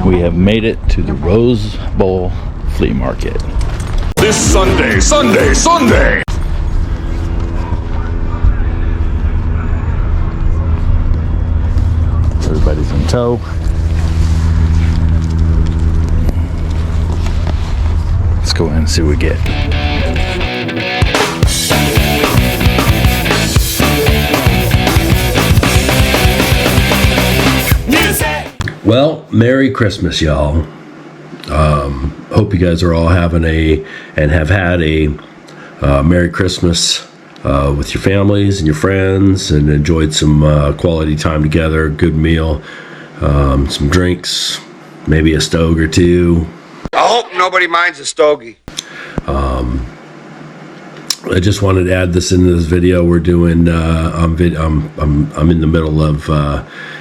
We have made it to the Rose Bowl Flea Market. This Sunday! Everybody's in tow. Let's go in and see what we get. Well, Merry Christmas, y'all. Hope you guys are all having have had a Merry Christmas with your families and your friends, and enjoyed some quality time together, good meal, some drinks, maybe a stogie or two. I hope nobody minds a stogie. I just wanted to add this into this video. We're doing. I'm in the middle of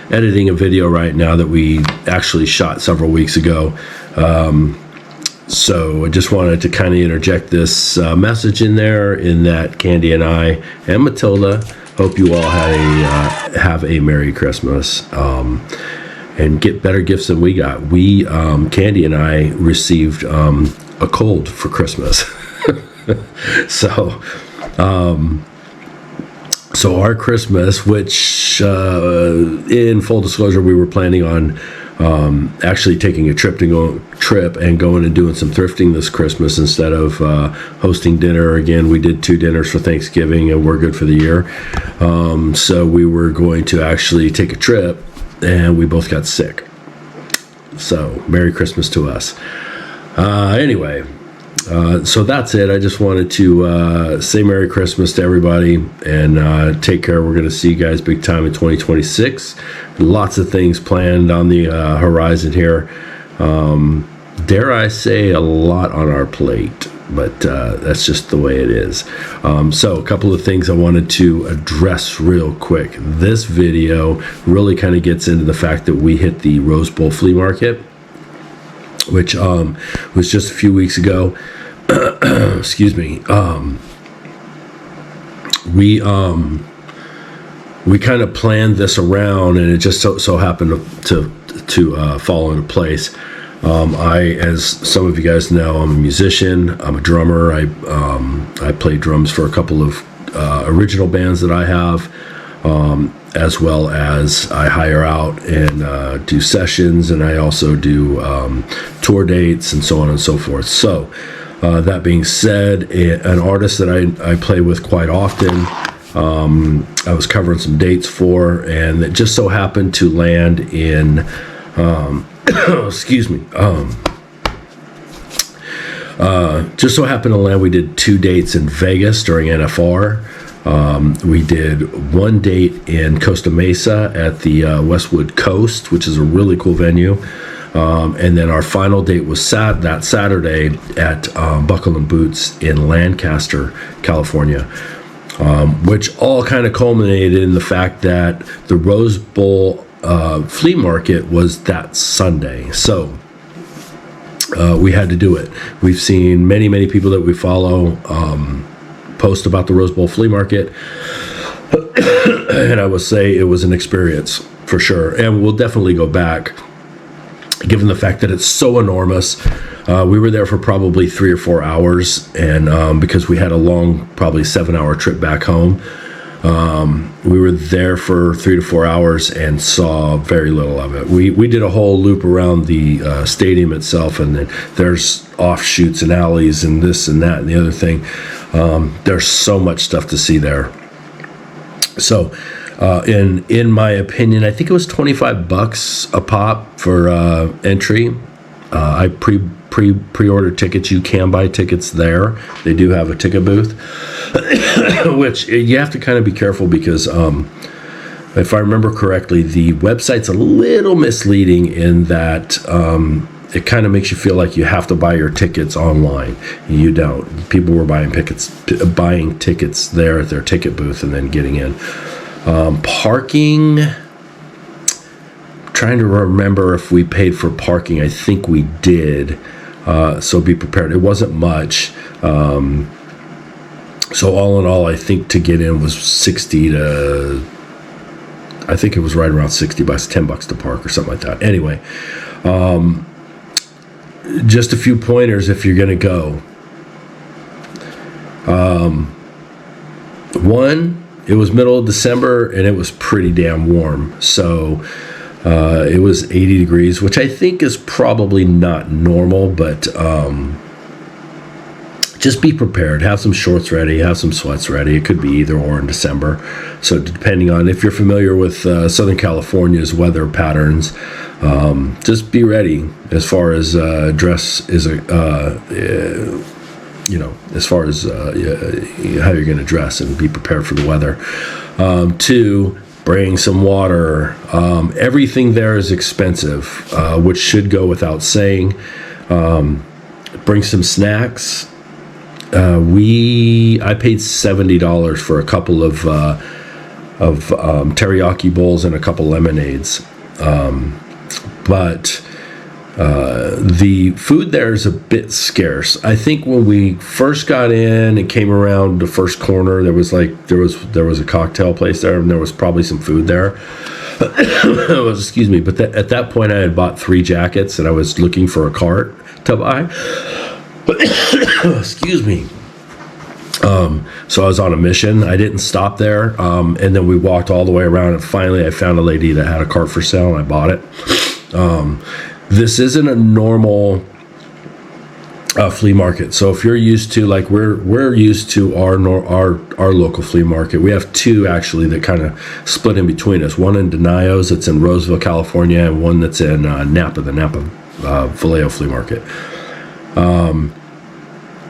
editing a video right now that we actually shot several weeks ago. So I just wanted to kind of interject this message in there, in that Candy and I and Mathilda hope you all have a Merry Christmas, and get better gifts than we got. We, Candy and I, received a cold for Christmas. So our Christmas, which in full disclosure, we were planning on actually taking a trip and going and doing some thrifting this Christmas instead of hosting dinner. Again, we did 2 dinners for Thanksgiving, and we're good for the year. So we were going to actually take a trip, and we both got sick. So Merry Christmas to us. Anyway. So that's it. I just wanted to say Merry Christmas to everybody, and take care. We're going to see you guys big time in 2026. Lots of things planned on the horizon here. Dare I say, a lot on our plate, but that's just the way it is. So a couple of things I wanted to address real quick. This video really kind of gets into the fact that we hit the Rose Bowl Flea Market, which was just a few weeks ago. Excuse me. We kind of planned this around, and it just so happened to fall into place. As some of you guys know, I'm a musician. I'm a drummer. I play drums for a couple of original bands that I have. As well as I hire out and do sessions, and I also do tour dates and so on and so forth. So that being said, an artist that I play with quite often, I was covering some dates for, and it just so happened to land in excuse me, just so happened to land, we did 2 dates in Vegas during NFR. We did 1 date in Costa Mesa at the Westwood Coast, which is a really cool venue. And then our final date was that Saturday at Buckle and Boots in Lancaster, California, which all kind of culminated in the fact that the Rose Bowl Flea Market was that Sunday. So we had to do it. We've seen many people that we follow post about the Rose Bowl Flea Market, and I would say it was an experience for sure, and we'll definitely go back, given the fact that it's so enormous. We were there for probably 3 or 4 hours, and because we had a long, probably 7-hour trip back home, we were there for 3 to 4 hours and saw very little of it. We did a whole loop around the stadium itself, and then there's offshoots and alleys and this and that and the other thing. There's so much stuff to see there. So in my opinion, I think it was $25 a pop for entry. I pre-ordered tickets. You can buy tickets there. They do have a ticket booth, which you have to kind of be careful because if I remember correctly, the website's a little misleading in that it kind of makes you feel like you have to buy your tickets online. You don't. People were buying tickets there at their ticket booth and then getting in. Parking, trying to remember if we paid for parking. I think we did. So be prepared. It wasn't much. So all in all, I think to get in was I think it was right around $60, $10 to park or something like that. Anyway, Just a few pointers if you're going to go. One, it was middle of December and it was pretty damn warm. So it was 80 degrees, which I think is probably not normal, but just be prepared. Have some shorts ready, have some sweats ready. It could be either or in December. So depending on if you're familiar with Southern California's weather patterns, just be ready as far as dress is as far as how you're going to dress, and be prepared for the weather. Two, bring some water. Everything there is expensive, which should go without saying. Bring some snacks. I paid $70 for a couple of teriyaki bowls and a couple lemonades. But the food there is a bit scarce. I think when we first got in and came around the first corner, there was a cocktail place there, and there was probably some food there. Excuse me, but at that point I had bought 3 jackets and I was looking for a cart to buy. Excuse me. So I was on a mission. I didn't stop there, and then we walked all the way around, and finally I found a lady that had a cart for sale, and I bought it. This isn't a normal flea market. So if you're used to, like we're used to our local flea market. We have 2 actually that kind of split in between us. One in Denio's, that's in Roseville, California, and one that's in Napa, the Napa Vallejo Flea Market.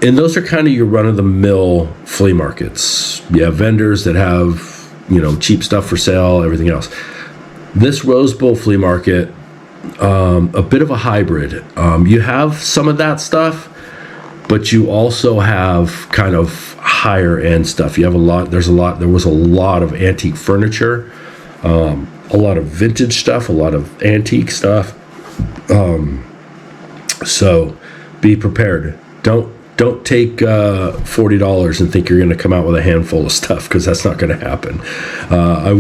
And those are kind of your run-of-the-mill flea markets. You have vendors that have, cheap stuff for sale, everything else. This Rose Bowl Flea Market, a bit of a hybrid. You have some of that stuff, but you also have kind of higher end stuff. You have there was a lot of antique furniture, a lot of vintage stuff, a lot of antique stuff. So be prepared. Don't take $40 and think you're going to come out with a handful of stuff, because that's not going to happen.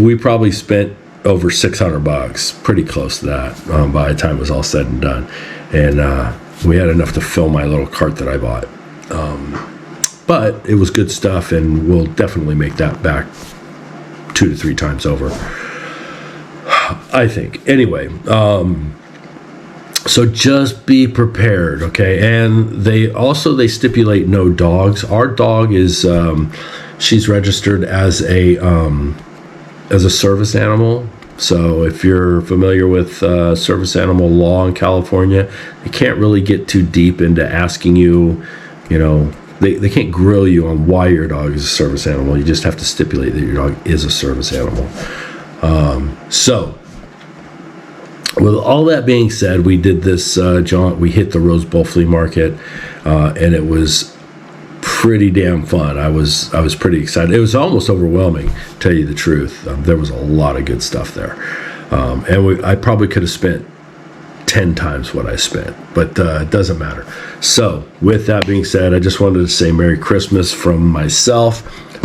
We probably spent over $600, pretty close to that, by the time it was all said and done. And we had enough to fill my little cart that I bought. But it was good stuff, and we'll definitely make that back 2 to 3 times over, I think. Anyway, so just be prepared, okay? And they stipulate no dogs. Our dog is, she's registered as a service animal. So if you're familiar with service animal law in California, they can't really get too deep into asking you, they can't grill you on why your dog is a service animal. You just have to stipulate that your dog is a service animal. So with all that being said, we did this jaunt. We hit the Rose Bowl Flea Market, and it was pretty damn fun. I was pretty excited. It was almost overwhelming, to tell you the truth. There was a lot of good stuff there, and I probably could have spent 10 times what I spent, but it doesn't matter. So with that being said, I just wanted to say Merry Christmas from myself,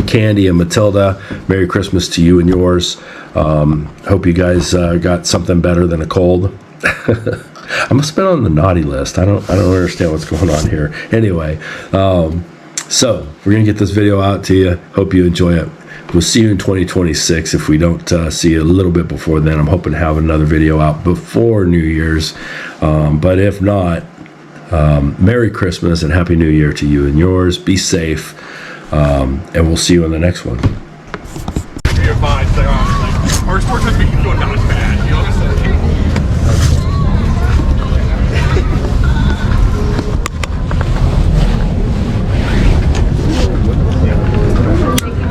Candy, and Mathilda. Merry Christmas to you and yours. Hope you guys got something better than a cold. I must have been on the naughty list. I don't understand what's going on here. Anyway, so we're gonna get this video out to you. Hope you enjoy it. We'll see you in 2026. If we don't see you a little bit before then, I'm hoping to have another video out before New Year's. But if not, Merry Christmas and Happy New Year to you and yours. Be safe, and we'll see you in the next one. You're fine, stay on. Our sports has been going not as bad,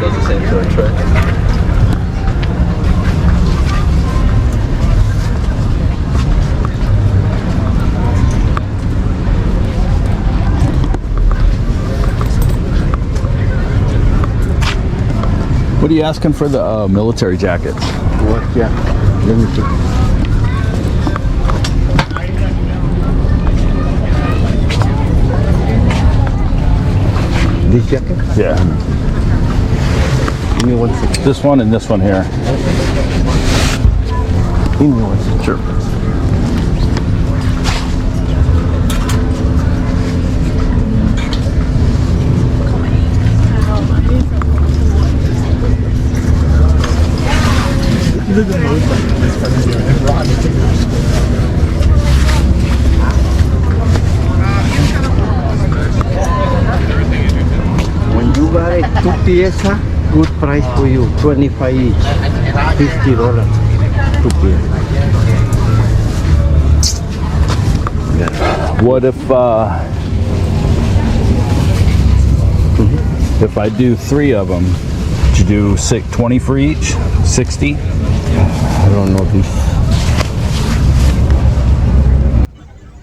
Does the same sort of trick. What are you asking for the military jackets? What? Yeah. Let me see. This jacket? Yeah. Give me 1 second. This one and this one here. Give me 1 second. Sure. pieza, good price for you. 25 each. $50. 2 piece. What if I do 3 of them? Would you do 20 for each? 60? I don't know this.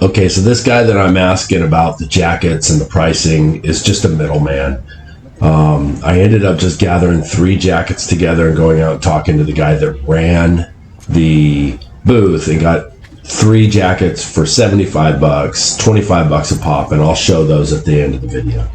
Okay, so this guy that I'm asking about the jackets and the pricing is just a middleman. I ended up just gathering 3 jackets together and going out and talking to the guy that ran the booth and got 3 jackets for 75 bucks, 25 bucks a pop, and I'll show those at the end of the video.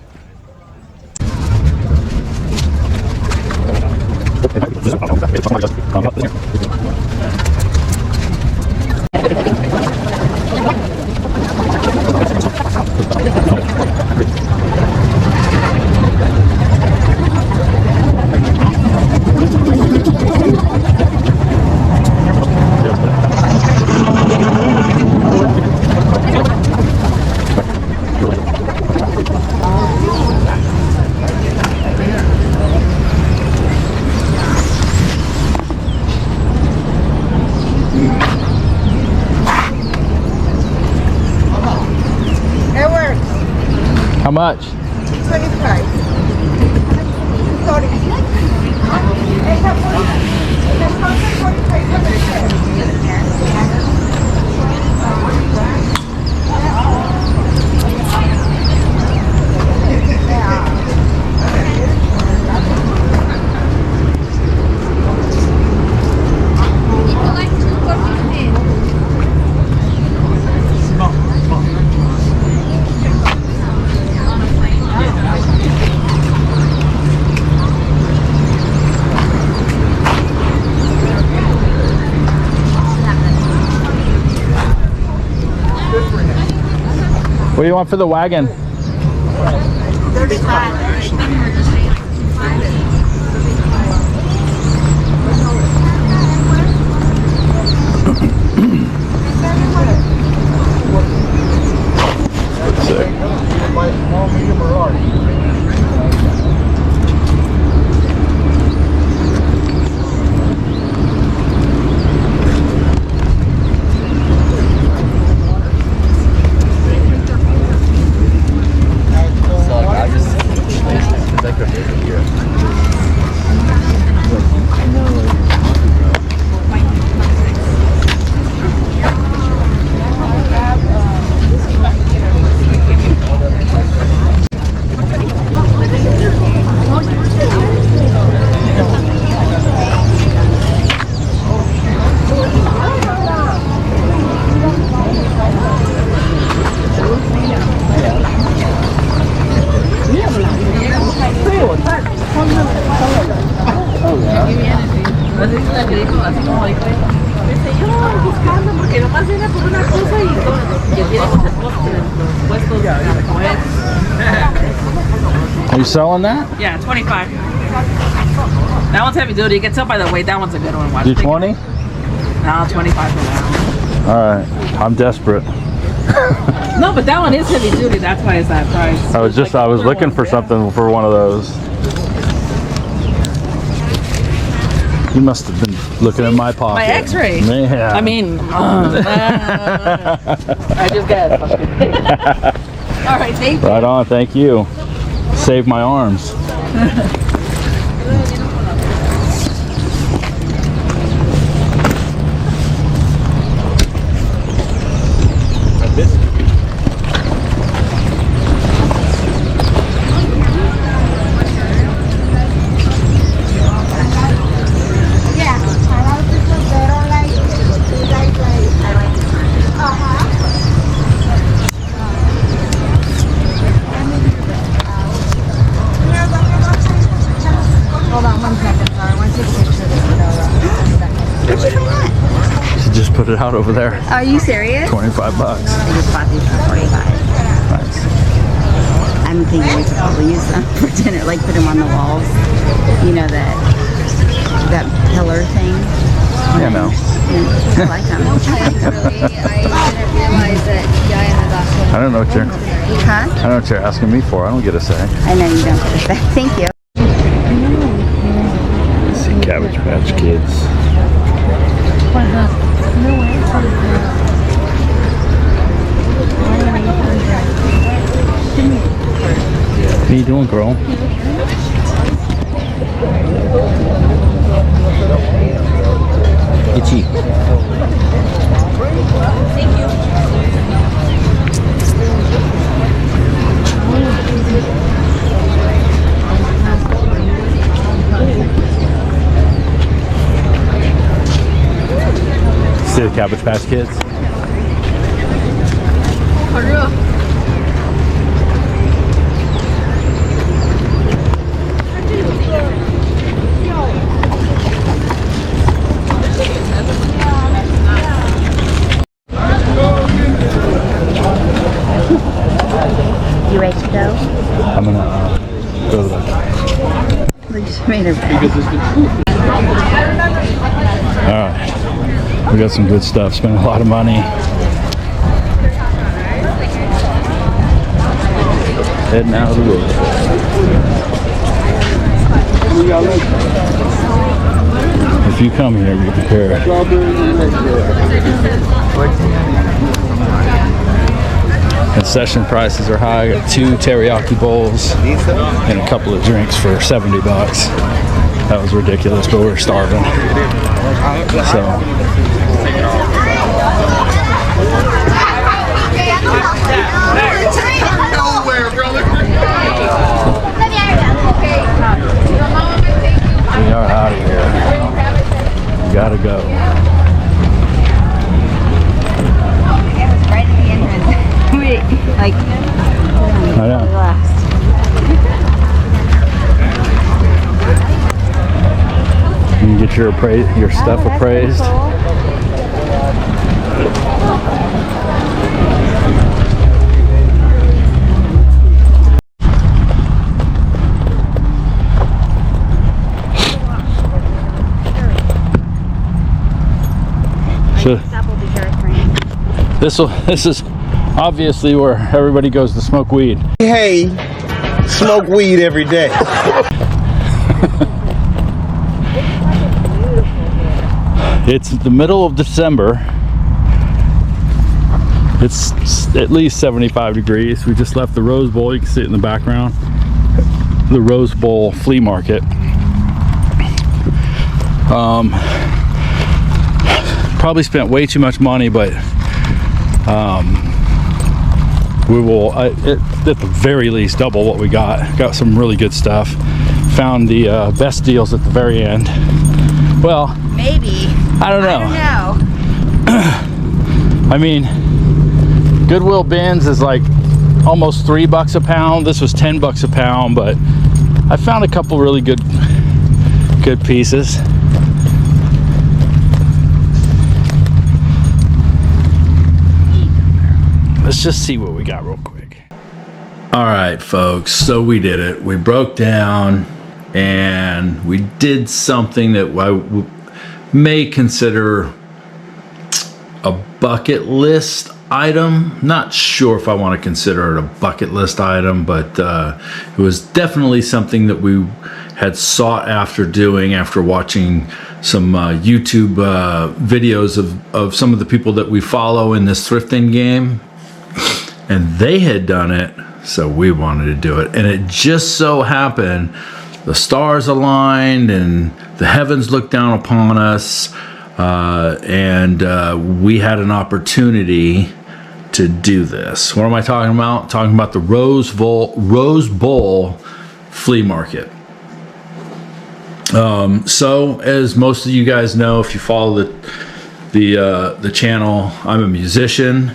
How much? 25. Sorry. What do you want for the wagon? 35. Are you selling that? Yeah, 25. That one's heavy duty. You can tell by the weight. That one's a good one. Watch. Do 20? No, 25 for that All right, I'm desperate. one. No, but that one is heavy duty. That's why it's that price. I was looking for something for one of those. You must have been looking in my pocket. My X-ray. Yeah. I mean, I just guessed. All right, thank you. Right on, thank you. Save my arms. Put it out over there. Are you serious? 25 bucks. I just bought these for 45. Nice. I'm thinking we could probably use them for dinner, like put them on the walls. You know that pillar thing. Yeah, no. I like them. I didn't realize that guy in the back. I don't know what you're. Huh? I don't know what you're asking me for. I don't get a say. I know you don't get a say. Thank you. Patch Kids. What are you doing, girl? Itchy. Thank you. See the Cabbage Patch Kids? You ready to go? I'm gonna go to the... We just made her bed. Alright. We got some good stuff. Spent a lot of money. Heading out of the road. If you come here, be prepared. Concession prices are high. I got 2 teriyaki bowls and a couple of drinks for $70. That was ridiculous, but we were starving. Nowhere, brother. We are out of here. We gotta go. Right at the entrance. Wait, like, I know. last. You can get your stuff appraised. So this is obviously where everybody goes to smoke weed. Hey, smoke weed every day. It's the middle of December. It's at least 75 degrees. We just left the Rose Bowl. You can see it in the background. The Rose Bowl flea market. Probably spent way too much money, but we will at the very least double what we got. Got some really good stuff. Found the best deals at the very end. Well, Maybe. I don't know. I mean, Goodwill bins is like almost $3 a pound. This was $10 a pound, but I found a couple really good pieces. Let's just see what we got real quick. All right, folks, so we did it. We broke down and we did something that I may consider a bucket list item. Not sure if I want to consider it a bucket list item, but it was definitely something that we had sought after doing after watching some YouTube videos of some of the people that we follow in this thrifting game. And they had done it, so we wanted to do it. And it just so happened the stars aligned and the heavens looked down upon us, and we had an opportunity to do this. What am I talking about? Talking about the Rose Bowl flea market. So as most of you guys know, if you follow the channel, I'm a musician.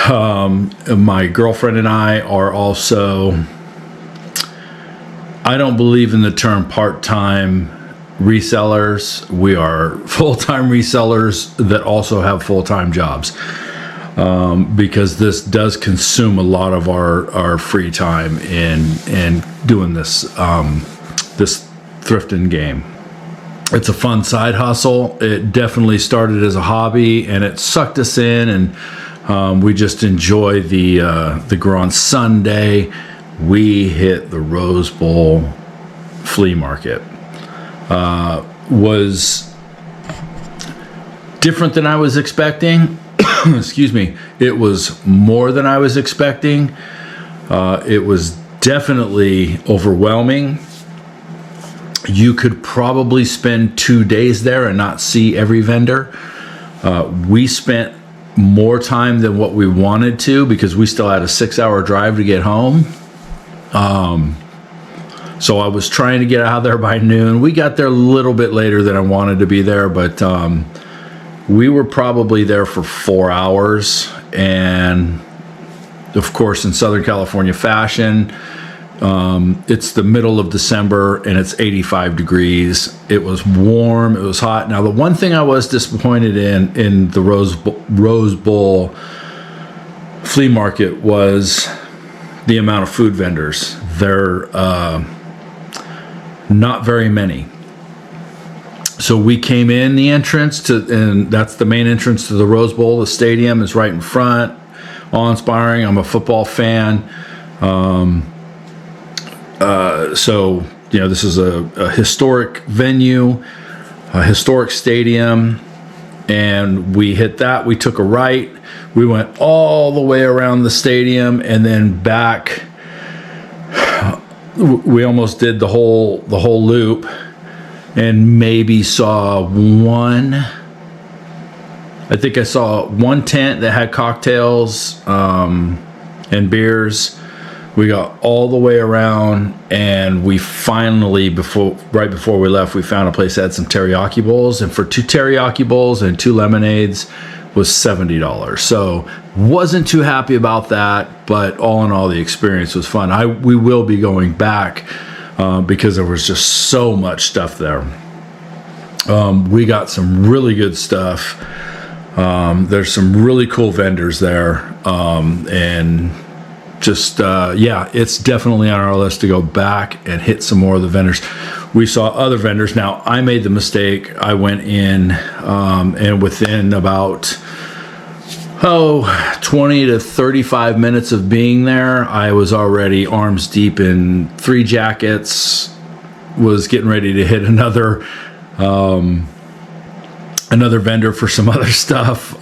My girlfriend and I are also, I don't believe in the term part-time resellers. We are full-time resellers that also have full-time jobs, because this does consume a lot of our free time in doing this this thrifting game. It's a fun side hustle. It definitely started as a hobby and it sucked us in, and we just enjoy the Grand Sunday. We hit the Rose Bowl flea market. was different than I was expecting. Excuse me. It was more than I was expecting. It was definitely overwhelming. You could probably spend 2 days there and not see every vendor. We spent more time than what we wanted to because we still had a 6-hour drive to get home. So I was trying to get out of there by noon. We got there a little bit later than I wanted to be there, but we were probably there for 4 hours. And of course, in Southern California fashion, it's the middle of December and it's 85 degrees. It was warm. It was hot. Now, the one thing I was disappointed in the Rose Bowl flea market was the amount of food vendors. There not very many. So we came in the entrance and that's the main entrance to the Rose Bowl. The stadium is right in front. Awe-inspiring. I'm a football fan. So, you know, this is a historic venue, a historic stadium, and we hit that. We took a right. We went all the way around the stadium and then back. We almost did the whole loop and maybe saw one. I think I saw one tent that had cocktails and beers. We got all the way around, and we finally, right before we left, we found a place that had some teriyaki bowls, and for 2 teriyaki bowls and 2 lemonades was $70. So wasn't too happy about that, but all in all, the experience was fun. We will be going back because there was just so much stuff there. We got some really good stuff. There's some really cool vendors there, and just it's definitely on our list to go back and hit some more of the vendors. We saw other vendors. Now, I made the mistake. I went in and within about 20 to 35 minutes of being there, I was already arms deep in 3 jackets, was getting ready to hit another vendor for some other stuff,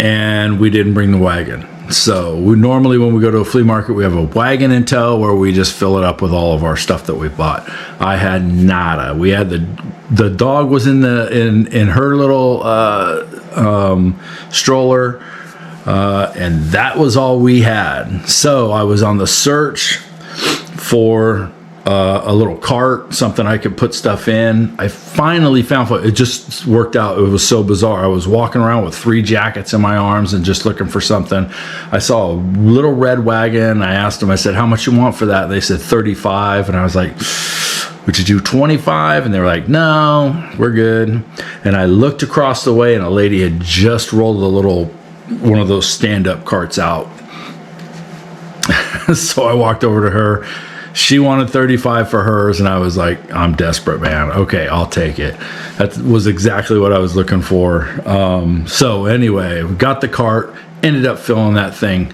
and we didn't bring the wagon. So we normally, when we go to a flea market, we have a wagon in tow where we just fill it up with all of our stuff that we bought. I had nada. We had the dog was in her little stroller, and that was all we had. So I was on the search for a little cart, something I could put stuff in. I finally found it. Just worked out. It was so bizarre. I was walking around with 3 jackets in my arms and just looking for something. I saw a little red wagon. I asked them, I said, how much you want for that? They said 35. And I was like, would you do 25? And they were like, no, we're good. And I looked across the way and a lady had just rolled one of those stand-up carts out. So I walked over to her. She wanted 35 for hers, and I was like, I'm desperate, man. Okay, I'll take it. That was exactly what I was looking for. So anyway, we got the cart, ended up filling that thing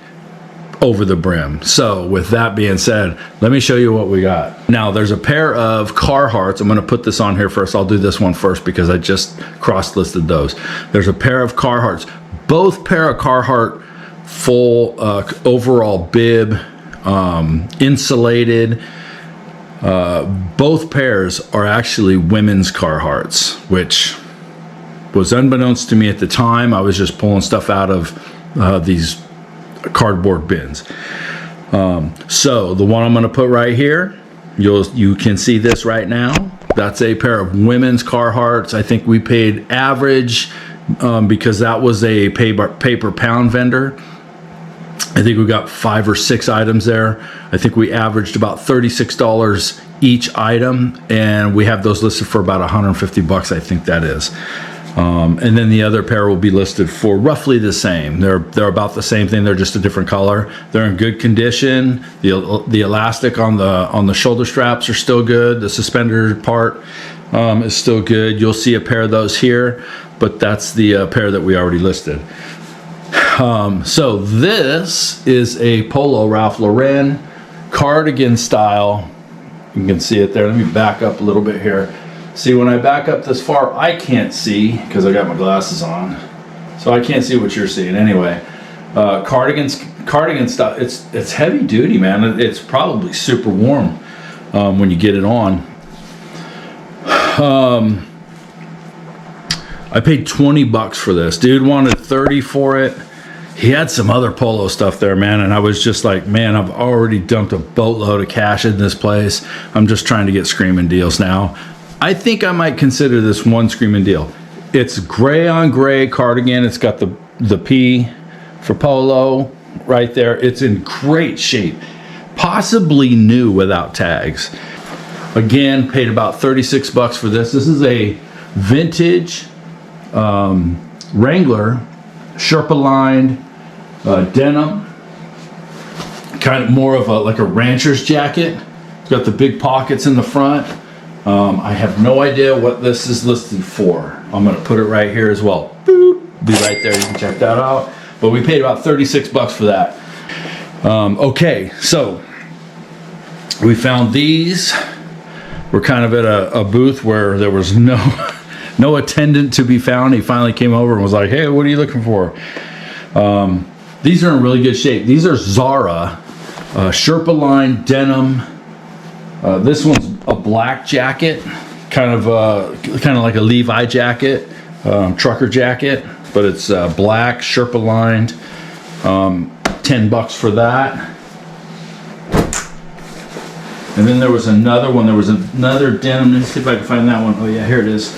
over the brim. So with that being said, let me show you what we got. Now, there's a pair of Carhartts. I'm going to put this on here first. I'll do this one first because I just cross-listed those. There's a pair of Carhartts. Both pair of Carhartt full overall bib, insulated. Both pairs are actually women's Carhartts, which was unbeknownst to me at the time. I was just pulling stuff out of these cardboard bins. So the one I'm going to put right here, you can see this right now. That's a pair of women's Carhartts. I think we paid average because that was a paper pound vendor. I think we got 5 or 6 items there. I think we averaged about $36 each item, and we have those listed for about $150, I think that is. And then the other pair will be listed for roughly the same. They're about the same thing. They're just a different color. They're in good condition. The elastic on the shoulder straps are still good. The suspender part is still good. You'll see a pair of those here, but that's the pair that we already listed. So this is a Polo Ralph Lauren cardigan style. You can see it there. Let me back up a little bit here. See, when I back up this far, I can't see because I got my glasses on. So I can't see what you're seeing anyway. Cardigan stuff, it's heavy duty, man. It's probably super warm when you get it on. I paid $20 for this. Dude wanted 30 for it. He had some other polo stuff there, man, and I was just like, man, I've already dumped a boatload of cash in this place. I'm just trying to get screaming deals now. I think I might consider this one screaming deal. It's gray on gray cardigan. It's got the P for polo right there. It's in great shape. Possibly new without tags. Again, paid about $36 for this. This is a vintage Wrangler Sherpa lined denim, kind of more of like a rancher's jacket. It's got the big pockets in the front. I have no idea what this is listed for. I'm gonna put it right here as well. Boop. Be right there, you can check that out. But we paid about $36 for that. Okay, so we found these. We're kind of at a booth where there was no attendant to be found. He finally came over and was like, hey, what are you looking for? These are in really good shape. These are Zara Sherpa line denim. This one's a black jacket, kind of like a Levi jacket, trucker jacket, but it's black Sherpa lined. $10 for that. And then there was another one. There was another denim. Let's see if I can find that one. Oh yeah, here it is.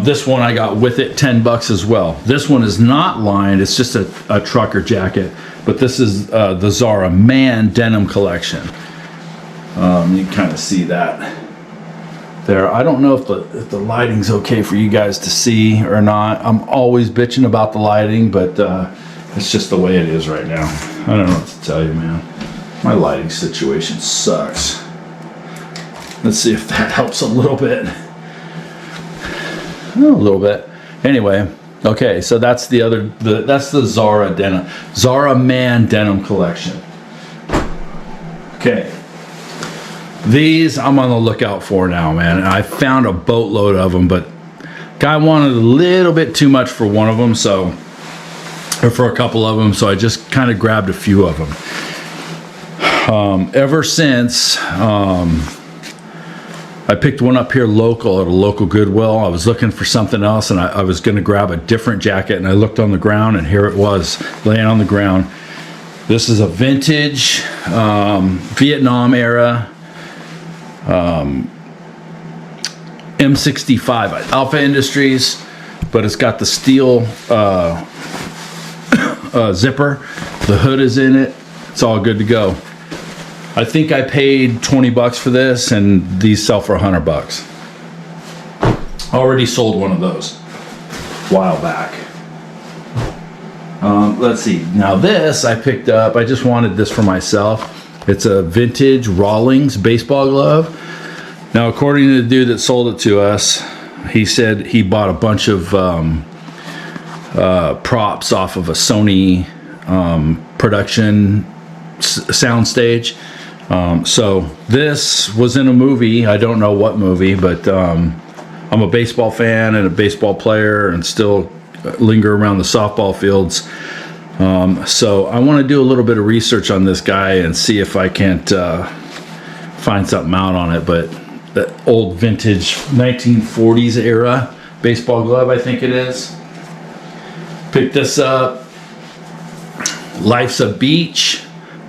This one I got with it, $10 as well. This one is not lined. It's just a trucker jacket. But this is the Zara Man Denim Collection. You can kind of see that there. I don't know if the lighting's okay for you guys to see or not. I'm always bitching about the lighting, but it's just the way it is right now. I don't know what to tell you, man. My lighting situation sucks. Let's see if that helps a little bit. A little bit. Anyway, okay, so that's that's the Zara denim, Zara Man Denim Collection. Okay. These I'm on the lookout for now, man. I found a boatload of them, but guy wanted a little bit too much for one of them, or for a couple of them, so I just kind of grabbed a few of them. Ever since I picked one up here local at a local Goodwill, I was looking for something else, and I was going to grab a different jacket, and I looked on the ground, and here it was laying on the ground. This is a vintage Vietnam era M65 Alpha Industries, but it's got the steel zipper. The hood is in it. It's all good to go. I think I paid $20 for this, and these sell for $100. Already sold one of those a while back. Let's see. Now this I picked up. I just wanted this for myself. It's a vintage Rawlings baseball glove. Now, according to the dude that sold it to us, he said he bought a bunch of props off of a Sony production soundstage. So this was in a movie. I don't know what movie, but I'm a baseball fan and a baseball player and still linger around the softball fields. So I want to do a little bit of research on this guy and see if I can't find something out on it. But that old vintage 1940s era baseball glove, I think it is. Picked this up. Life's a Beach,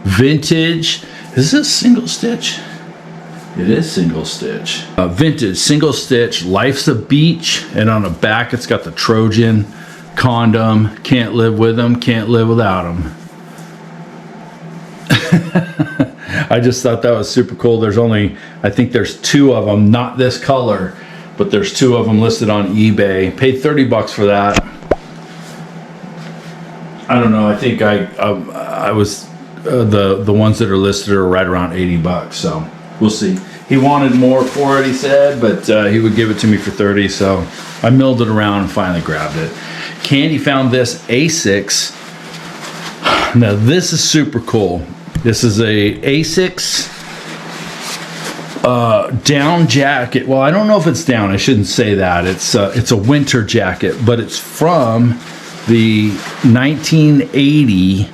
vintage. Is this single stitch? It is single stitch. Vintage single stitch. Life's a Beach, and on the back it's got the Trojan condom. Can't live with them, can't live without them. I just thought that was super cool. I think there's two of them, not this color, but there's two of them listed on eBay. Paid $30 for that. I don't know. I think I was the ones that are listed are right around $80. So we'll see. He wanted more for it, he said, but he would give it to me for 30. So I milled it around and finally grabbed it. Candy found this Asics. Now this is super cool. This is a Asics down jacket. Well, I don't know if it's down. I shouldn't say that. It's a winter jacket, but it's from the 1980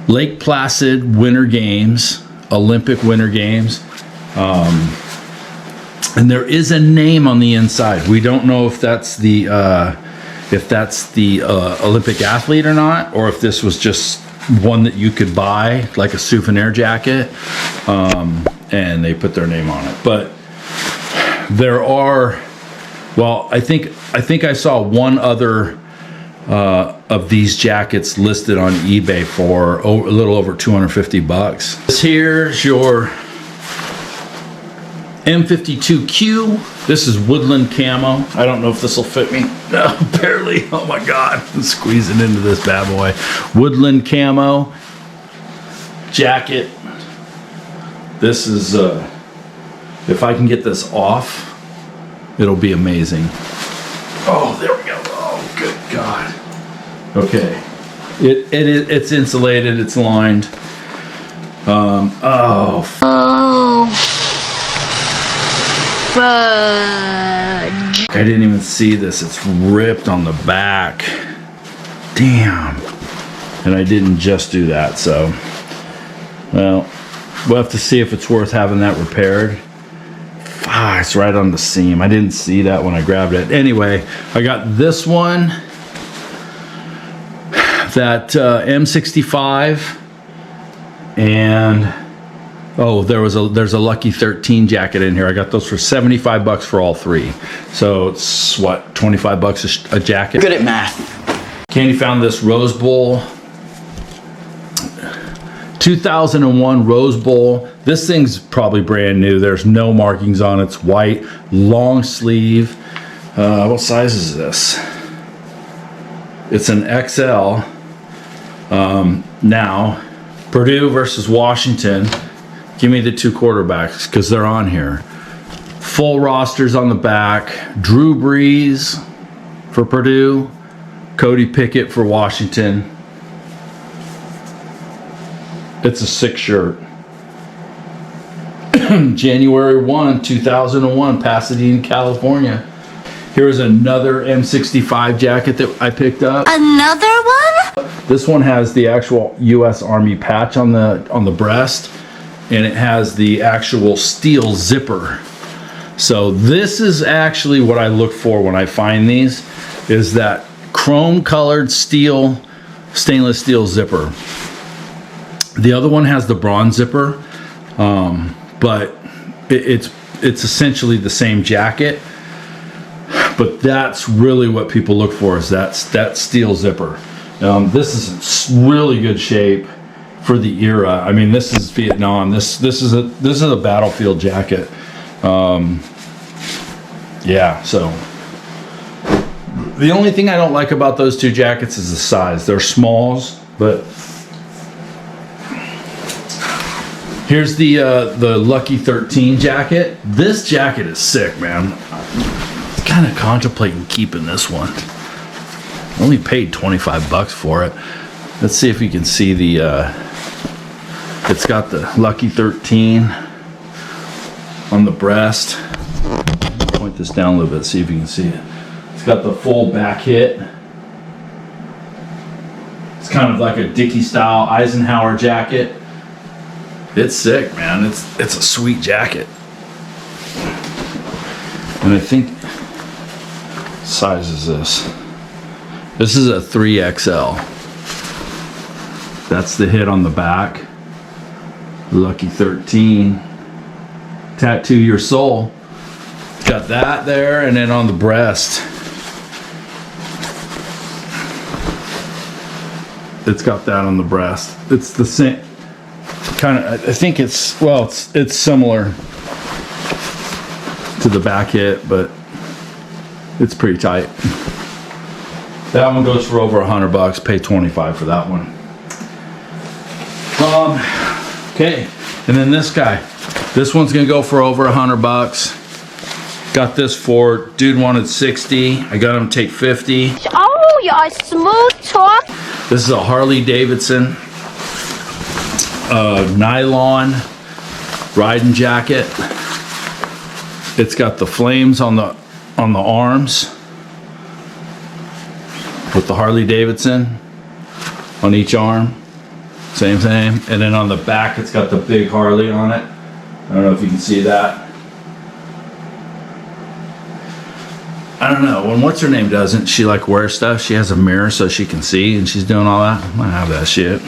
Lake Placid Winter Games, Olympic Winter Games. And there is a name on the inside. We don't know if that's the Olympic athlete or not, or if this was just one that you could buy, like a souvenir jacket, and they put their name on it. But there are, well, I think I saw one other of these jackets listed on eBay for a little over $250. Here's your M52Q. This is woodland camo. I don't know if this will fit me. No, barely. Oh my God, I'm squeezing into this bad boy. Woodland camo jacket. This is, if I can get this off, it'll be amazing. Oh, there we go. Oh, good God. Okay. It's insulated. It's lined. I didn't even see this. It's ripped on the back. Damn. And I didn't just do that, so. Well, we'll have to see if it's worth having that repaired. Ah, it's right on the seam. I didn't see that when I grabbed it. Anyway, I got this one. That M65. And oh, there's a Lucky 13 jacket in here. I got those for $75 for all three. So it's what, $25 a jacket? Good at math. Candy found this Rose Bowl, 2001 Rose Bowl. This thing's probably brand new. There's no markings on it. It's white, long sleeve. What size is this? It's an XL. Now, Purdue versus Washington. Give me the two quarterbacks because they're on here. Full rosters on the back. Drew Brees for Purdue. Cody Pickett for Washington. It's a sick shirt. January 1, 2001, Pasadena, California. Here's another M65 jacket that I picked up. Another one? This one has the actual U.S. Army patch on the breast, and it has the actual steel zipper. So this is actually what I look for when I find these, is that chrome colored steel, stainless steel zipper. The other one has the bronze zipper, but it's essentially the same jacket. But that's really what people look for, is that steel zipper. This is in really good shape for the era. I mean, this is Vietnam. This is a battlefield jacket. Yeah. So the only thing I don't like about those two jackets is the size. They're smalls, but here's the Lucky 13 jacket. This jacket is sick, man. Kind of contemplating keeping this one. Only paid $25 for it. Let's see if you can see the it's got the Lucky 13 on the breast. Point this down a little bit, see if you can see it. It's got the full back hit. It's kind of like a Dickie style Eisenhower jacket. It's sick, man. It's a sweet jacket. And I think size is this. This is a 3XL. That's the hit on the back. Lucky 13. Tattoo your soul. Got that there, and then on the breast, it's got that on the breast. It's the same kind of. I think it's similar to the back hit, but it's pretty tight. That one goes for over $100. Pay $25 for that one. Okay, and then this guy. This one's gonna go for over $100. Got this for, dude wanted 60. I got him to take 50. Oh, you're smooth talk. This is a Harley Davidson nylon riding jacket. It's got the flames on the arms with the Harley Davidson on each arm. Same. And then on the back, it's got the big Harley on it. I don't know if you can see that. I don't know. When what's her name doesn't she like wear stuff? She has a mirror so she can see, and she's doing all that. I have that shit.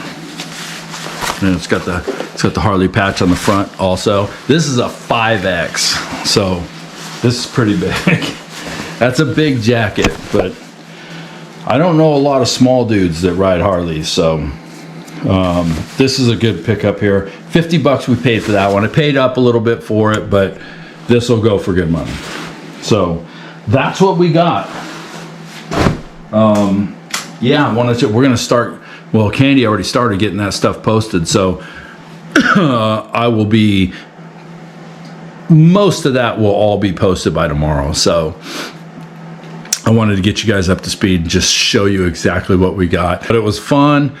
And it's got the Harley patch on the front also. This is a 5X, so this is pretty big. That's a big jacket, but I don't know a lot of small dudes that ride Harleys, so this is a good pickup here. $50 we paid for that one. I paid up a little bit for it, but this will go for good money. So that's what we got. Yeah, we're gonna start. Well, Candy already started getting that stuff posted, so I will be. Most of that will all be posted by tomorrow. So I wanted to get you guys up to speed and just show you exactly what we got. But it was fun.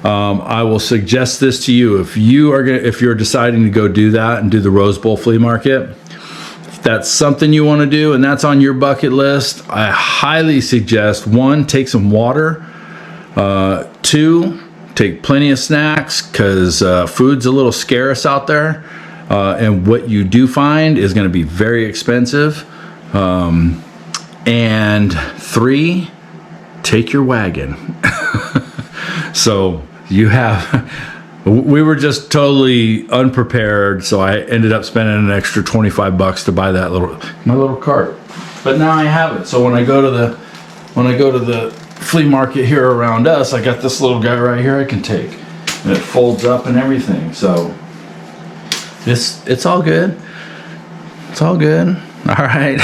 I will suggest this to you if you're deciding to go do that and do the Rose Bowl flea market. If that's something you want to do and that's on your bucket list, I highly suggest 1, take some water. 2, take plenty of snacks because food's a little scarce out there, and what you do find is going to be very expensive. And 3, take your wagon. So we were just totally unprepared, so I ended up spending an extra $25 to buy that my little cart. But now I have it. So when I go to the flea market here around us, I got this little guy right here I can take, and it folds up and everything. So it's all good. It's all good. All right.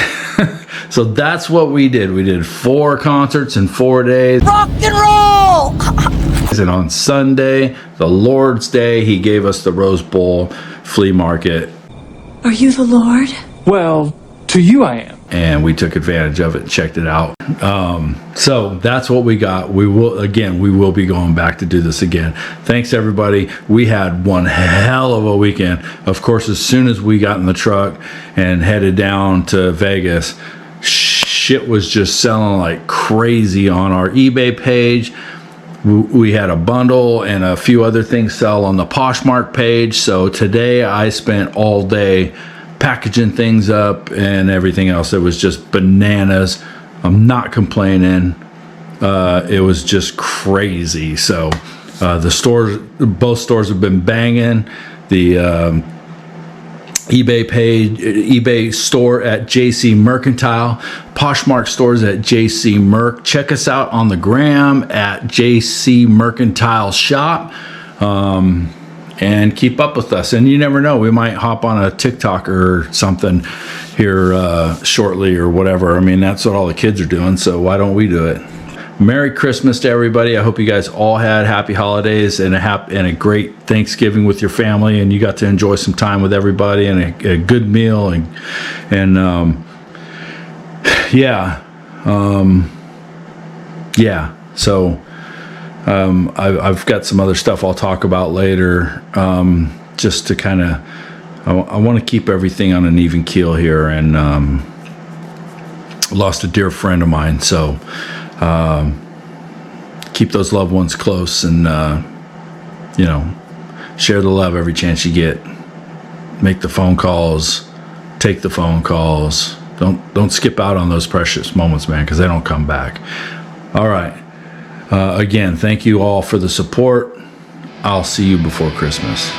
So that's what we did. We did 4 concerts in 4 days. Rock and roll! And on Sunday, the Lord's Day, he gave us the Rose Bowl flea market. Are you the Lord? Well, to you I am. And we took advantage of it and checked it out. So that's what we got. We will be going back to do this again. Thanks everybody. We had one hell of a weekend. Of course, as soon as we got in the truck and headed down to Vegas, shit was just selling like crazy on our eBay page. We had a bundle and a few other things sell on the Poshmark page. So today I spent all day packaging things up and everything else. It was just bananas. I'm not complaining. It was just crazy. So both stores have been banging. The eBay store at JC Mercantile, Poshmark stores at JC Merc. Check us out on the gram at JC Mercantile Shop, and keep up with us. And you never know, we might hop on a TikTok or something here shortly or whatever. I mean, that's what all the kids are doing, so why don't we do it? Merry Christmas to everybody. I hope you guys all had happy holidays and a great Thanksgiving with your family, and you got to enjoy some time with everybody and a good meal So I've got some other stuff I'll talk about later, just to kind of I want to keep everything on an even keel here, and lost a dear friend of mine, so keep those loved ones close, and share the love every chance you get. Make the phone calls, take the phone calls. Don't skip out on those precious moments, man, because they don't come back. All right. Again, thank you all for the support. I'll see you before Christmas.